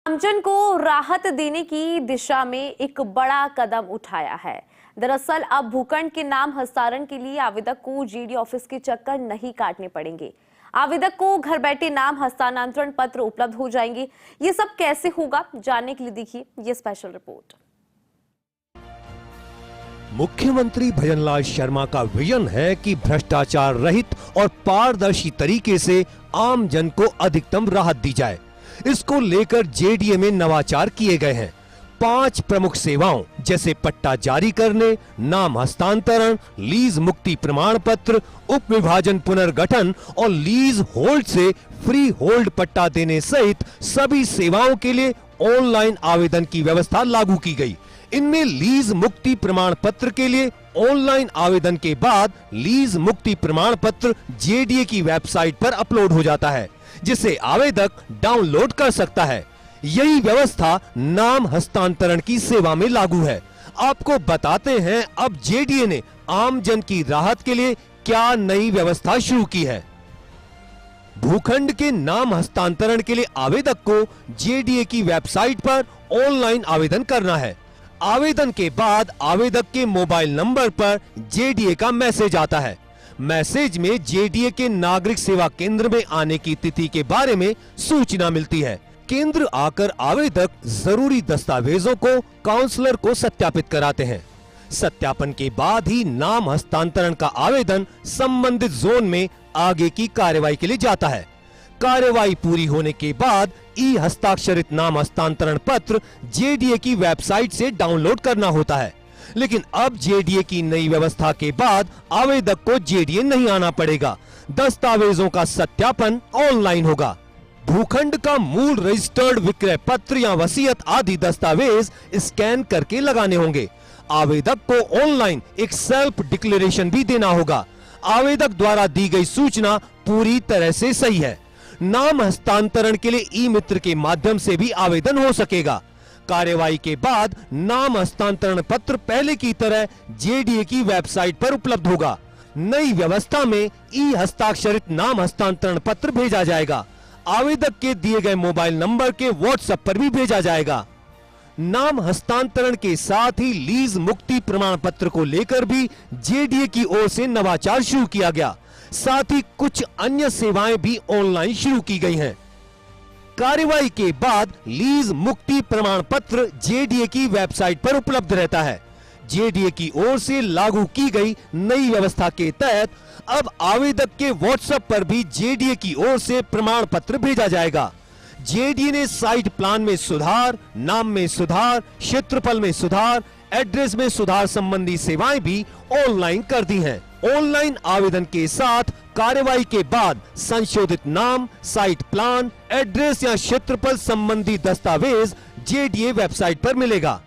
आमजन को राहत देने की दिशा में एक बड़ा कदम उठाया है। दरअसल अब भूखंड के नाम हस्तांतरण के लिए आवेदक को जेडी ऑफिस के चक्कर नहीं काटने पड़ेंगे। आवेदक को घर बैठे नाम हस्तांतरण पत्र उपलब्ध हो जाएंगे। ये सब कैसे होगा, जानने के लिए देखिए ये स्पेशल रिपोर्ट। मुख्यमंत्री भजनलाल शर्मा का विजन है कि भ्रष्टाचार रहित और पारदर्शी तरीके से आम जन को अधिकतम राहत दी जाए। इसको लेकर जेडीए में नवाचार किए गए हैं। 5 प्रमुख सेवाओं जैसे पट्टा जारी करने, नाम हस्तांतरण, लीज मुक्ति प्रमाण पत्र, उप विभाजन पुनर्गठन और लीज होल्ड से फ्री होल्ड पट्टा देने सहित सभी सेवाओं के लिए ऑनलाइन आवेदन की व्यवस्था लागू की गई। इनमें लीज मुक्ति प्रमाण पत्र के लिए ऑनलाइन आवेदन के बाद लीज मुक्ति प्रमाण पत्र जेडीए की वेबसाइट पर अपलोड हो जाता है, जिसे आवेदक डाउनलोड कर सकता है। यही व्यवस्था नाम हस्तांतरण की सेवा में लागू है। आपको बताते हैं अब जेडीए ने आम जन की राहत के लिए क्या नई व्यवस्था शुरू की है। भूखंड के नाम हस्तांतरण के लिए आवेदक को जेडीए की वेबसाइट पर ऑनलाइन आवेदन करना है। आवेदन के बाद आवेदक के मोबाइल नंबर पर जेडीए का मैसेज आता है। मैसेज में जेडीए के नागरिक सेवा केंद्र में आने की तिथि के बारे में सूचना मिलती है। केंद्र आकर आवेदक जरूरी दस्तावेजों को काउंसलर को सत्यापित कराते हैं। सत्यापन के बाद ही नाम हस्तांतरण का आवेदन संबंधित जोन में आगे की कार्यवाही के लिए जाता है। कार्यवाही पूरी होने के बाद ई हस्ताक्षरित नाम हस्तांतरण पत्र जेडीए की वेबसाइट से डाउनलोड करना होता है। लेकिन अब जेडीए की नई व्यवस्था के बाद आवेदक को जेडीए नहीं आना पड़ेगा। दस्तावेजों का सत्यापन ऑनलाइन होगा। भूखंड का मूल रजिस्टर्ड विक्रय पत्र या वसीयत आदि दस्तावेज स्कैन करके लगाने होंगे। आवेदक को ऑनलाइन एक सेल्फ डिक्लेरेशन भी देना होगा। आवेदक द्वारा दी गई सूचना पूरी तरह से सही है। नाम हस्तांतरण के लिए ई मित्र के माध्यम से भी आवेदन हो सकेगा। कार्यवाही के बाद नाम हस्तांतरण पत्र पहले की तरह जेडीए की वेबसाइट पर उपलब्ध होगा। नई व्यवस्था में ई हस्ताक्षरित नाम हस्तांतरण पत्र भेजा जाएगा। आवेदक के दिए गए मोबाइल नंबर के व्हाट्सएप पर भी भेजा जाएगा। नाम हस्तांतरण के साथ ही लीज मुक्ति प्रमाण पत्र को लेकर भी जेडीए की ओर से नवाचार शुरू किया गया। साथ ही कुछ अन्य सेवाएं भी ऑनलाइन शुरू की गई हैं। कार्यवाही के बाद लीज मुक्ति प्रमाण पत्र जेडीए की वेबसाइट पर उपलब्ध रहता है। जेडीए की ओर से लागू की गई नई व्यवस्था के तहत अब आवेदक के व्हाट्सएप पर भी जेडीए की ओर से प्रमाण पत्र भेजा जाएगा। जेडीए ने साइट प्लान में सुधार, नाम में सुधार, क्षेत्रफल में सुधार, एड्रेस में सुधार संबंधी सेवाएं भी ऑनलाइन कर दी हैं। ऑनलाइन आवेदन के साथ कार्यवाही के बाद संशोधित नाम, साइट प्लान, एड्रेस या क्षेत्रफल संबंधी दस्तावेज जेडीए वेबसाइट पर मिलेगा।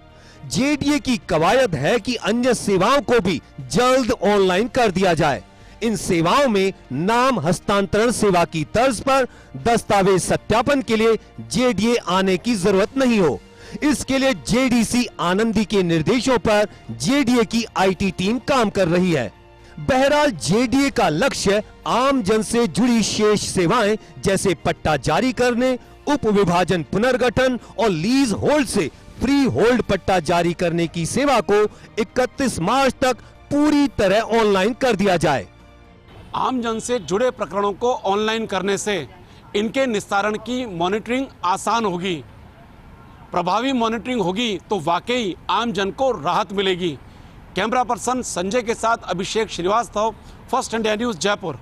जेडीए की कवायद है कि अन्य सेवाओं को भी जल्द ऑनलाइन कर दिया जाए। इन सेवाओं में नाम हस्तांतरण सेवा की तर्ज पर दस्तावेज सत्यापन के लिए जेडीए आने की जरूरत नहीं हो। इसके लिए जेडीसी आनंदी के निर्देशों पर जेडीए की आईटी टीम काम कर रही है। बहरहाल जेडीए का लक्ष्य आम जन से जुड़ी शेष सेवाएं जैसे पट्टा जारी करने, उप विभाजन पुनर्गठन और लीज होल्ड से फ्री होल्ड पट्टा जारी करने की सेवा को 31 मार्च तक पूरी तरह ऑनलाइन कर दिया जाए। आम जन से जुड़े प्रकरणों को ऑनलाइन करने से इनके निस्तारण की मॉनिटरिंग आसान होगी। प्रभावी मॉनिटरिंग होगी तो वाकई आम जन को राहत मिलेगी। कैमरा पर्सन संजय के साथ Abhishek Shrivastava, first India news, Jaipur.